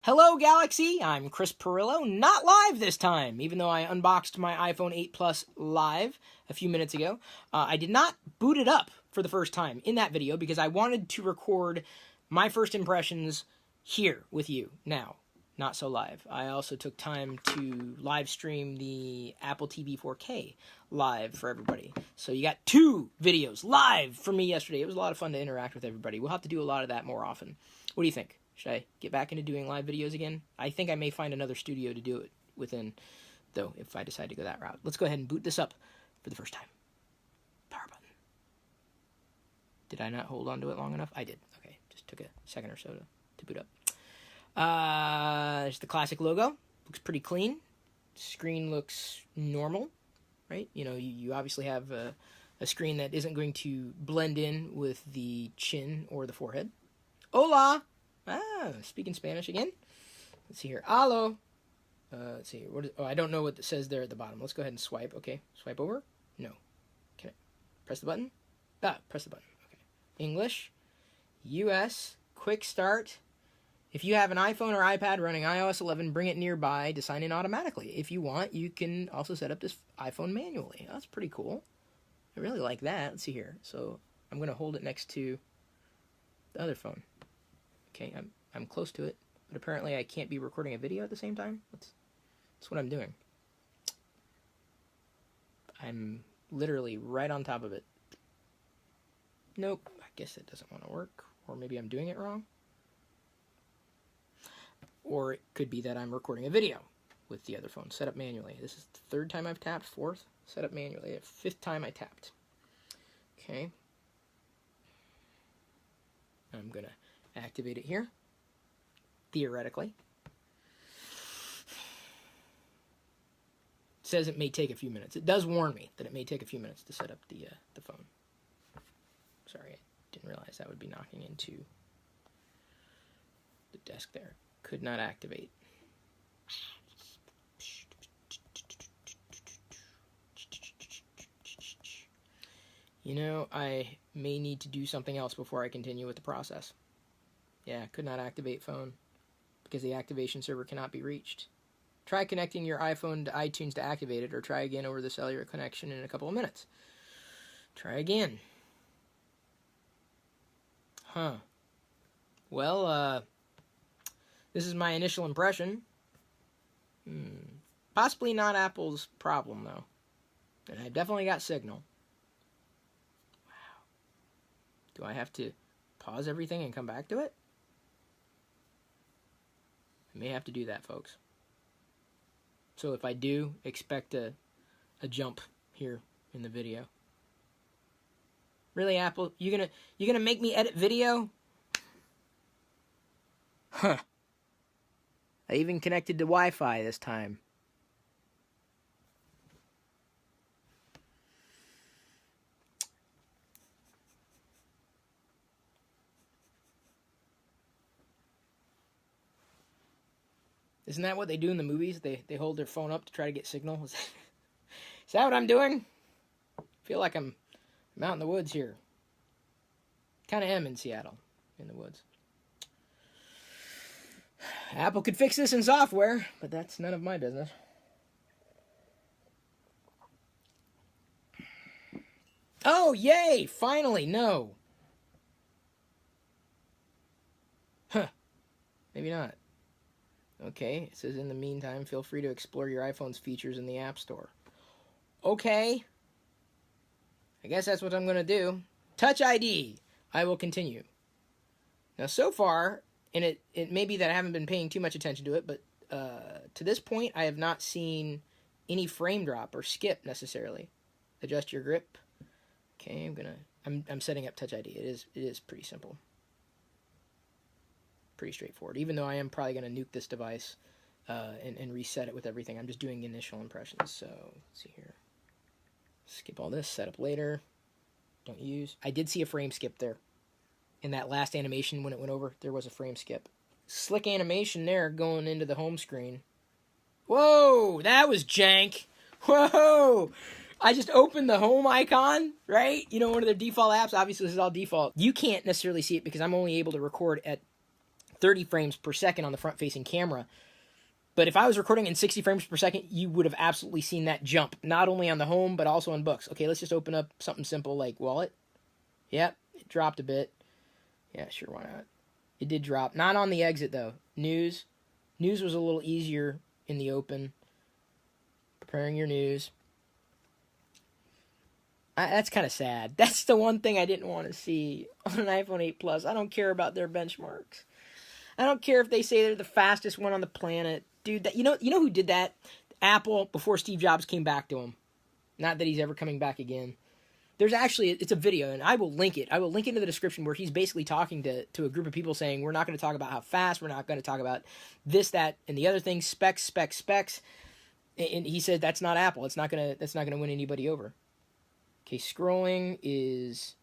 Hello, Galaxy! I'm Chris Perillo, not live this time, even though I unboxed my iPhone 8 Plus live a few minutes ago. I did not boot it up for the first time in that video because I wanted to record my first impressions here with you now, not so live. I also took time to live stream the Apple TV 4K live for everybody. So you got two videos live from me yesterday. It was a lot of fun to interact with everybody. We'll have to do a lot of that more often. What do you think? Should I get back into doing live videos again? I think I may find another studio to do it within, though, if I decide to go that route. Let's go ahead and boot this up for the first time. Power button. Did I not hold on to it long enough? I did. Okay, just took a second or so to boot up. There's the classic logo. Looks pretty clean. Screen looks normal, right? You know, you obviously have a screen that isn't going to blend in with the chin or the forehead. Hola! Speaking Spanish again. Let's see here. Allo. Let's see here. I don't know what it says there at the bottom. Let's go ahead and swipe. Okay. Swipe over? No. Can I press the button? Press the button. Okay. English. US. Quick start. If you have an iPhone or iPad running iOS 11, bring it nearby to sign in automatically. If you want, you can also set up this iPhone manually. That's pretty cool. I really like that. Let's see here. So I'm going to hold it next to the other phone. Okay, I'm close to it, but apparently I can't be recording a video at the same time. That's what I'm doing. I'm literally right on top of it. Nope, I guess it doesn't want to work, or maybe I'm doing it wrong. Or it could be that I'm recording a video with the other phone, set up manually. This is the third time I've tapped, fourth, set up manually, fifth time I tapped. Okay. I'm going to activate it here, theoretically. It says it may take a few minutes. It does warn me that it may take a few minutes to set up the phone. Sorry, I didn't realize that would be knocking into the desk there. Could not activate. You know, I may need to do something else before I continue with the process. Yeah, could not activate phone because the activation server cannot be reached. Try connecting your iPhone to iTunes to activate it, or try again over the cellular connection in a couple of minutes. Try again. Huh. Well, this is my initial impression. Possibly not Apple's problem, though. And I've definitely got signal. Wow. Do I have to pause everything and come back to it? I may have to do that, folks. So if I do, expect a jump here in the video. Really, Apple? You gonna make me edit video? Huh. I even connected to Wi-Fi this time. Isn't that what they do in the movies? They hold their phone up to try to get signal? Is that what I'm doing? I feel like I'm out in the woods here. Kind of am in Seattle, in the woods. Apple could fix this in software, but that's none of my business. Oh, yay! Finally, no. Huh. Maybe not. Okay, it says in the meantime, feel free to explore your iPhone's features in the App Store. Okay. I guess that's what I'm going to do. Touch ID. I will continue. Now, so far, and it may be that I haven't been paying too much attention to it, but to this point, I have not seen any frame drop or skip necessarily. Adjust your grip. Okay, I'm setting up Touch ID. It is pretty simple. Pretty straightforward, even though I am probably going to nuke this device and reset it with everything. I'm just doing initial impressions. So, let's see here. Skip all this, set up later. Don't use. I did see a frame skip there. In that last animation when it went over, there was a frame skip. Slick animation there going into the home screen. Whoa, that was jank. Whoa! I just opened the home icon, right? You know, one of their default apps. Obviously, this is all default. You can't necessarily see it because I'm only able to record at 30 frames per second on the front-facing camera. But if I was recording in 60 frames per second, you would have absolutely seen that jump, not only on the home, but also on books. Okay, let's just open up something simple like Wallet. Yep, it dropped a bit. Yeah, sure, why not? It did drop. Not on the exit, though. News. News was a little easier in the open. Preparing your news. That's kind of sad. That's the one thing I didn't want to see on an iPhone 8 Plus. I don't care about their benchmarks. I don't care if they say they're the fastest one on the planet. Dude, that you know who did that? Apple, before Steve Jobs came back to him. Not that he's ever coming back again. There's actually, it's a video, and I will link it. I will link it in the description where he's basically talking to a group of people saying, we're not going to talk about how fast, we're not going to talk about this, that, and the other thing, specs. And he said that's not Apple. That's not gonna win anybody over. Okay, scrolling is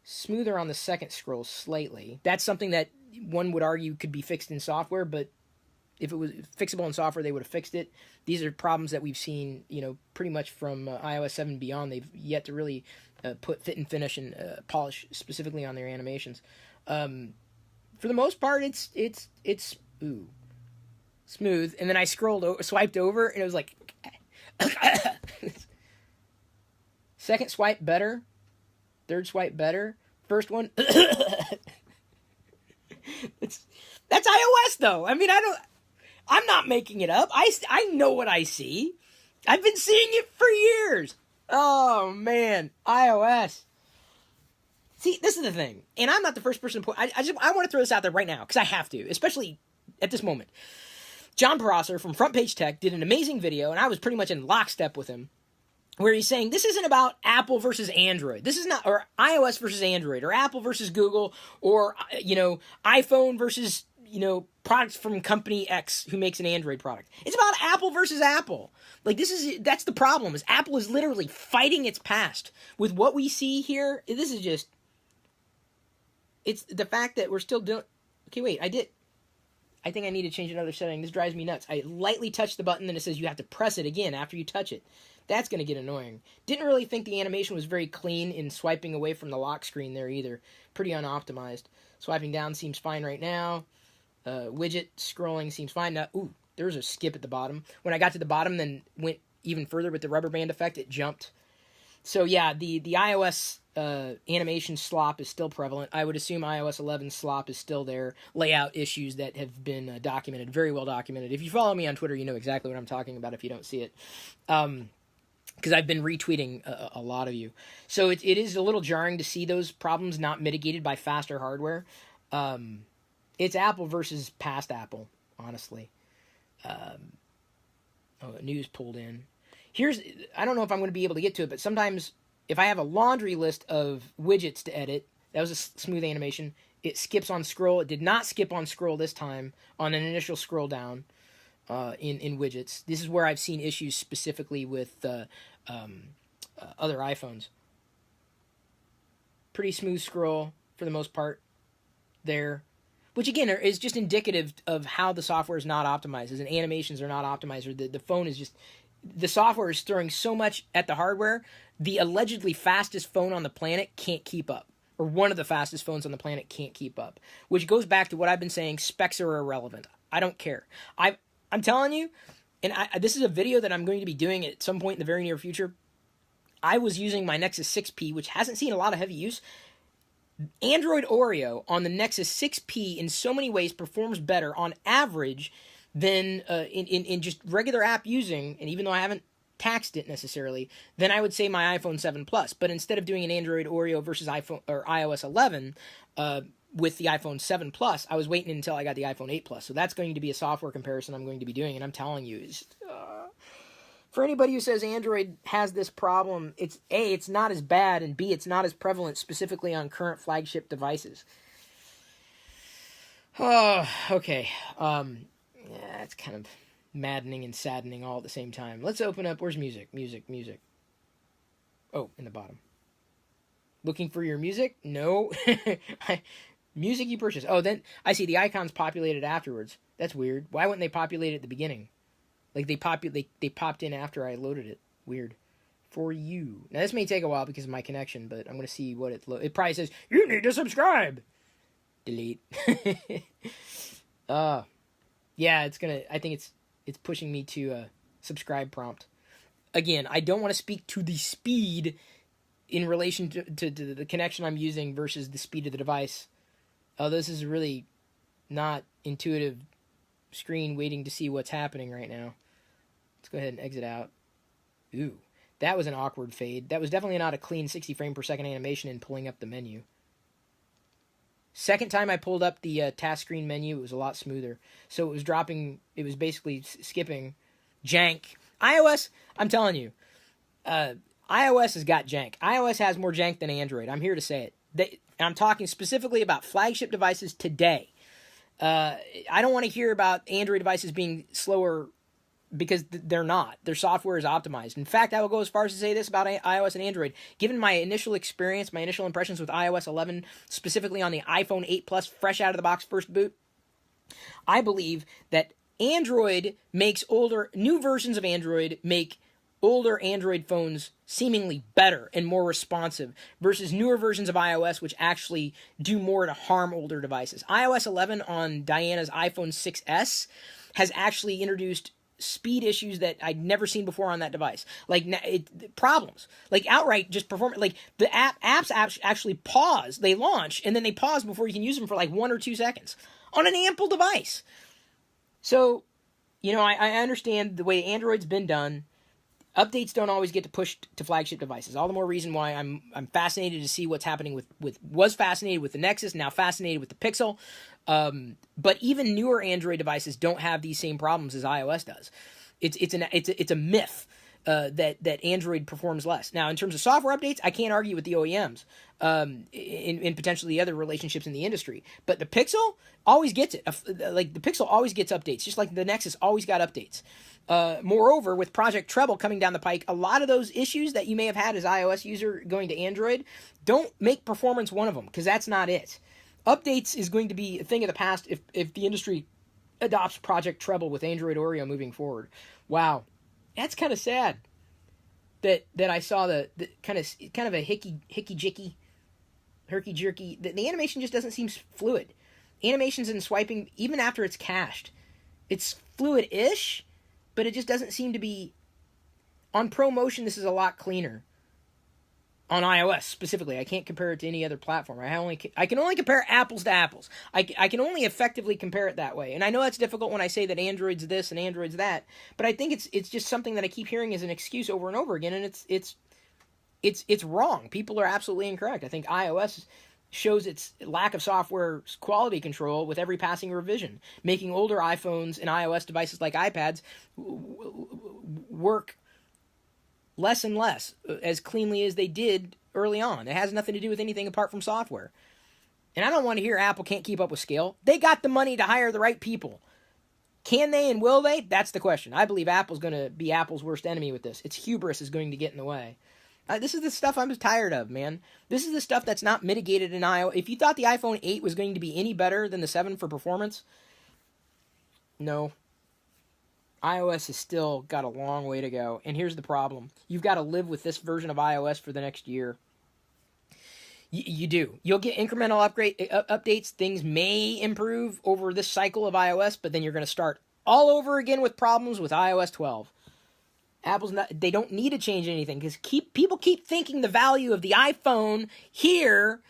smoother on the second scroll slightly. That's something that one would argue could be fixed in software, but if it was fixable in software, they would have fixed it. These are problems that we've seen, pretty much from iOS 7 beyond. They've yet to really put fit and finish and polish specifically on their animations. For the most part, it's smooth. And then I swiped over, and it was like... Second swipe better. Third swipe better. First one... That's iOS, though. I mean, I'm not making it up. I know what I see. I've been seeing it for years. Oh, man. iOS. See, this is the thing. And I'm not the first person to point... I want to throw this out there right now, because I have to, especially at this moment. John Prosser from Front Page Tech did an amazing video, and I was pretty much in lockstep with him, where he's saying this isn't about Apple versus Android. This is not, or iOS versus Android, or Apple versus Google, or, iPhone versus, products from company X who makes an Android product. It's about Apple versus Apple. Like, that's the problem, is Apple is literally fighting its past. With what we see here, this is just, it's the fact that we're still doing, okay, wait, I think I need to change another setting. This drives me nuts. I lightly touch the button, then it says you have to press it again after you touch it. That's going to get annoying. Didn't really think the animation was very clean in swiping away from the lock screen there either. Pretty unoptimized. Swiping down seems fine right now. Widget scrolling seems fine. Now, there was a skip at the bottom. When I got to the bottom, then went even further with the rubber band effect, it jumped. So yeah, the iOS animation slop is still prevalent. I would assume iOS 11 slop is still there. Layout issues that have been documented, very well documented. If you follow me on Twitter, you know exactly what I'm talking about if you don't see it. Because I've been retweeting a lot of you. So it is a little jarring to see those problems not mitigated by faster hardware. It's Apple versus past Apple, honestly. News pulled in. I don't know if I'm going to be able to get to it, but sometimes if I have a laundry list of widgets to edit, that was a smooth animation, it skips on scroll. It did not skip on scroll this time on an initial scroll down in widgets. This is where I've seen issues specifically with other iPhones. Pretty smooth scroll for the most part there, which again is just indicative of how the software is not optimized, as in animations are not optimized, or the phone is just... The software is throwing so much at the hardware, the allegedly fastest phone on the planet can't keep up. Or one of the fastest phones on the planet can't keep up. Which goes back to what I've been saying, specs are irrelevant. I don't care. I'm telling you, and this is a video that I'm going to be doing at some point in the very near future. I was using my Nexus 6P, which hasn't seen a lot of heavy use. Android Oreo on the Nexus 6P in so many ways performs better on average than in just regular app using, and even though I haven't taxed it necessarily, then I would say my iPhone 7 Plus. But instead of doing an Android Oreo versus iPhone or iOS 11 with the iPhone 7 Plus, I was waiting until I got the iPhone 8 Plus. So that's going to be a software comparison I'm going to be doing, and I'm telling you, for anybody who says Android has this problem, it's A, it's not as bad, and B, it's not as prevalent specifically on current flagship devices. Oh, okay. Yeah, it's kind of maddening and saddening all at the same time. Let's open up... Where's music? Music. Oh, in the bottom. Looking for your music? No. Music you purchase. Oh, then I see the icons populated afterwards. That's weird. Why wouldn't they populate it at the beginning? Like they popped in after I loaded it. Weird. For you. Now this may take a while because of my connection, but I'm going to see what it probably says, you need to subscribe. delete. Yeah, I think it's pushing me to a subscribe prompt. Again, I don't want to speak to the speed in relation to the connection I'm using versus the speed of the device. This is really not intuitive screen waiting to see what's happening right now. Let's go ahead and exit out. Ooh, that was an awkward fade. That was definitely not a clean 60 frame per second animation in pulling up the menu. Second time I pulled up the task screen menu, it was a lot smoother. So it was dropping, it was basically skipping jank. iOS, I'm telling you, iOS has got jank. iOS has more jank than Android. I'm here to say it. I'm talking specifically about flagship devices today. I don't want to hear about Android devices being slower because they're not. Their software is optimized. In fact, I will go as far as to say this about iOS and Android. Given my initial experience, my initial impressions with iOS 11, specifically on the iPhone 8 Plus, fresh out of the box first boot, I believe that new versions of Android make older Android phones seemingly better and more responsive versus newer versions of iOS, which actually do more to harm older devices. iOS 11 on Diana's iPhone 6S has actually introduced speed issues that I'd never seen before on that device. Like problems, like outright just performance. Like the apps actually pause. They launch and then they pause before you can use them for like 1 or 2 seconds on an ample device. So, I understand the way Android's been done. Updates don't always get pushed to flagship devices. All the more reason why I'm fascinated to see what's happening was fascinated with the Nexus, now fascinated with the Pixel. But even newer Android devices don't have these same problems as iOS does. It's a myth that Android performs less. Now, in terms of software updates, I can't argue with the OEMs in potentially other relationships in the industry. But the Pixel always gets it. Like the Pixel always gets updates, just like the Nexus always got updates. Moreover, with Project Treble coming down the pike, a lot of those issues that you may have had as iOS user going to Android don't make performance one of them, because that's not it. Updates is going to be a thing of the past if the industry adopts Project Treble with Android Oreo moving forward. Wow, that's kind of sad. That I saw the kind of a hickey-jicky, herky-jerky. The animation just doesn't seem fluid. Animations and swiping, even after it's cached, it's fluid-ish, but it just doesn't seem to be. On ProMotion, this is a lot cleaner. On iOS specifically, I can't compare it to any other platform. I can only compare apples to apples. I can only effectively compare it that way. And I know that's difficult when I say that Android's this and Android's that, but I think it's just something that I keep hearing as an excuse over and over again, and it's wrong. People are absolutely incorrect. I think iOS shows its lack of software quality control with every passing revision, making older iPhones and iOS devices like iPads work less and less as cleanly as they did early on. It has nothing to do with anything apart from software. And I don't want to hear Apple can't keep up with scale. They got the money to hire the right people. Can they and will they? That's the question. I believe Apple's going to be Apple's worst enemy with this. Its hubris is going to get in the way. This is the stuff I'm tired of, man. This is the stuff that's not mitigated in iOS. If you thought the iPhone 8 was going to be any better than the 7 for performance, no. iOS has still got a long way to go. And here's the problem. You've got to live with this version of iOS for the next year. You do. You'll get incremental updates. Things may improve over this cycle of iOS, but then you're going to start all over again with problems with iOS 12. They don't need to change anything because people keep thinking the value of the iPhone here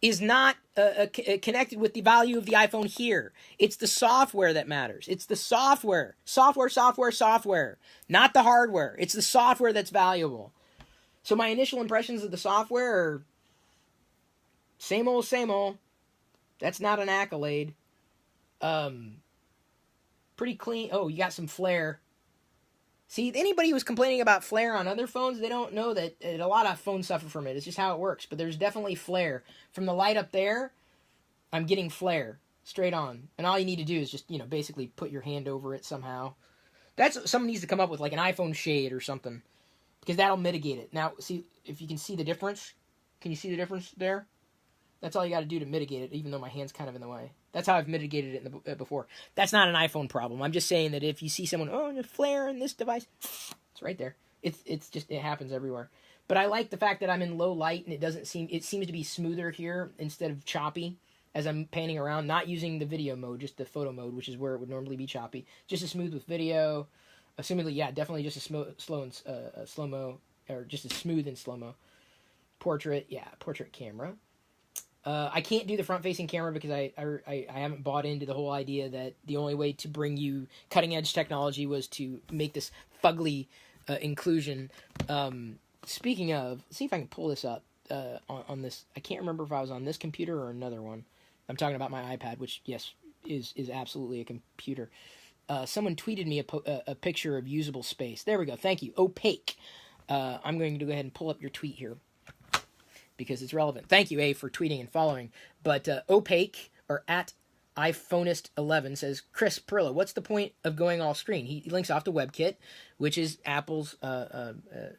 is not connected with the value of the iPhone here. It's the software that matters. It's the software. Software. Not the hardware. It's the software that's valuable. So my initial impressions of the software are same old, same old. That's not an accolade. Pretty clean. Oh, you got some flare. See, anybody who's complaining about flare on other phones, they don't know that a lot of phones suffer from it. It's just how it works. But there's definitely flare. From the light up there, I'm getting flare straight on. And all you need to do is just, basically put your hand over it somehow. Someone needs to come up with like an iPhone shade or something. Because that'll mitigate it. Now, see, if you can see the difference. Can you see the difference there? That's all you got to do to mitigate it, even though my hand's kind of in the way. That's how I've mitigated it before. That's not an iPhone problem. I'm just saying that if you see someone, there's flare in this device, it's right there. It's just, it happens everywhere. But I like the fact that I'm in low light and it seems to be smoother here instead of choppy as I'm panning around, not using the video mode, just the photo mode, which is where it would normally be choppy. Just as smooth with video. Assumedly, yeah, definitely just as slow-mo, or just as smooth in slow-mo. Portrait, yeah, portrait camera. I can't do the front-facing camera because I haven't bought into the whole idea that the only way to bring you cutting-edge technology was to make this fugly inclusion. Speaking of, let's see if I can pull this up on this. I can't remember if I was on this computer or another one. I'm talking about my iPad, which, yes, is absolutely a computer. Someone tweeted me a picture of usable space. There we go. Thank you. Opaque. I'm going to go ahead and pull up your tweet here because it's relevant. Thank you, A, for tweeting and following. But Opaque, or at iPhoneist11, says, Chris Perilla, what's the point of going all screen? He links off to WebKit, which is Apple's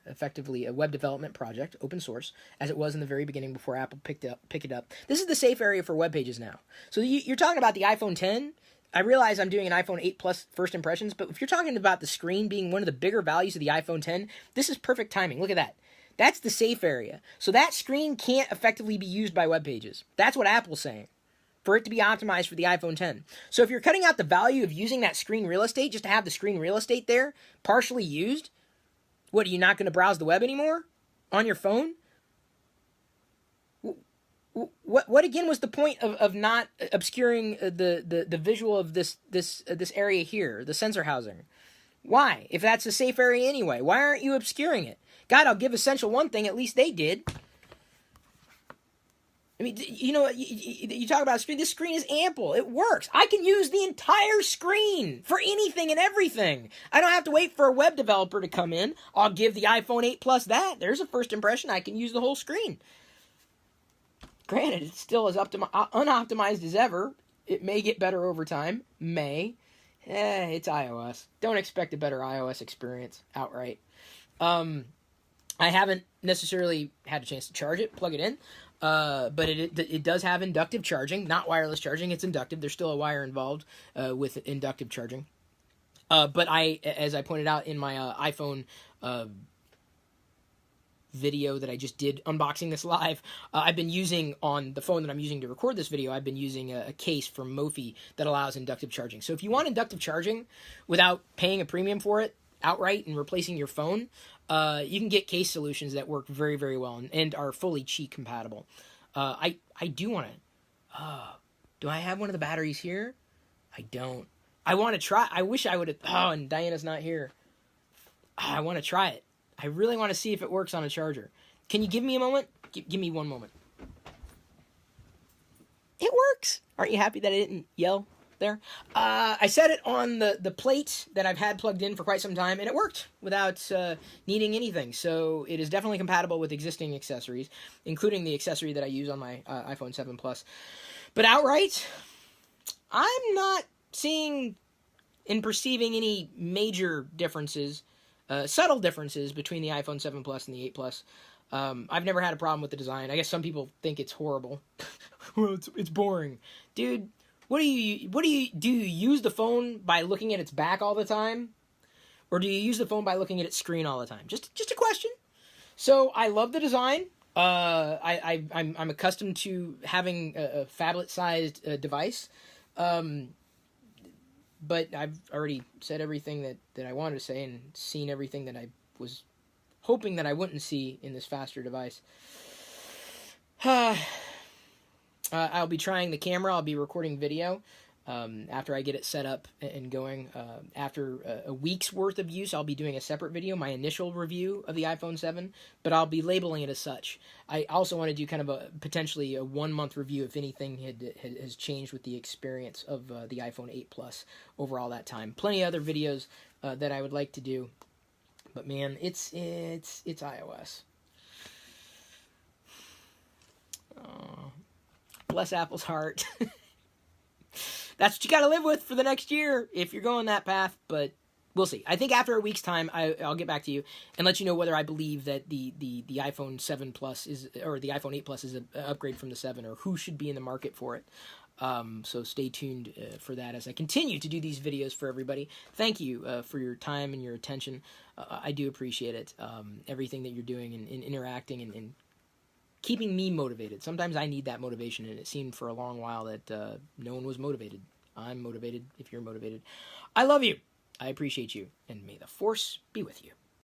effectively a web development project, open source, as it was in the very beginning before Apple picked it up. This is the safe area for web pages now. So you're talking about the iPhone 10. I realize I'm doing an iPhone 8 Plus first impressions, but if you're talking about the screen being one of the bigger values of the iPhone 10, this is perfect timing. Look at that. That's the safe area. So that screen can't effectively be used by web pages. That's what Apple's saying, for it to be optimized for the iPhone 10. So if you're cutting out the value of using that screen real estate just to have the screen real estate there, partially used, what, are you not going to browse the web anymore on your phone? What again was the point of not obscuring the visual of this area here, the sensor housing? Why? If that's a safe area anyway, why aren't you obscuring it? God, I'll give Essential one thing, at least they did. I mean, you know, you talk about a screen. This screen is ample. It works. I can use the entire screen for anything and everything. I don't have to wait for a web developer to come in. I'll give the iPhone 8 Plus that. There's a first impression. I can use the whole screen. Granted, it's still as unoptimized as ever. It may get better over time. May. It's iOS. Don't expect a better iOS experience outright. I haven't necessarily had a chance to charge it, plug it in. But it does have inductive charging, not wireless charging. It's inductive. There's still a wire involved with inductive charging. But as I pointed out in my iPhone video that I just did unboxing this live, I've been using on the phone that I'm using to record this video, I've been using a case from Mophie that allows inductive charging. So if you want inductive charging without paying a premium for it outright and replacing your phone, you can get case solutions that work very, very well and are fully Qi compatible. I do want to... do I have one of the batteries here? I don't. I want to try... I wish I would have... Oh, and Diana's not here. I want to try it. I really want to see if it works on a charger. Can you give me a moment? Give me one moment. It works! Aren't you happy that I didn't yell there? I set it on the plate that I've had plugged in for quite some time, and it worked without needing anything. So it is definitely compatible with existing accessories, including the accessory that I use on my iPhone 7 Plus. But outright, I'm not seeing and perceiving any major differences, subtle differences between the iPhone 7 Plus and the 8 Plus. I've never had a problem with the design. I guess some people think it's horrible. Well, it's boring. Dude, do you use the phone by looking at its back all the time? Or do you use the phone by looking at its screen all the time? Just a question. So I love the design. I'm accustomed to having a phablet-sized device. But I've already said everything that I wanted to say and seen everything that I was hoping that I wouldn't see in this faster device. I'll be trying the camera. I'll be recording video after I get it set up and going. After a week's worth of use, I'll be doing a separate video, my initial review of the iPhone 7, but I'll be labeling it as such. I also want to do kind of potentially a 1-month review if anything has changed with the experience of the iPhone 8 Plus over all that time. Plenty of other videos that I would like to do, but man, it's iOS. Oh. Bless Apple's heart. That's what you got to live with for the next year if you're going that path, but we'll see. I think after a week's time, I'll get back to you and let you know whether I believe that the iPhone 7 Plus or the iPhone 8 Plus is an upgrade from the 7, or who should be in the market for it. So stay tuned for that as I continue to do these videos for everybody. Thank you for your time and your attention. I do appreciate it. Everything that you're doing and interacting and keeping me motivated. Sometimes I need that motivation, and it seemed for a long while that no one was motivated. I'm motivated if you're motivated. I love you. I appreciate you, and may the force be with you.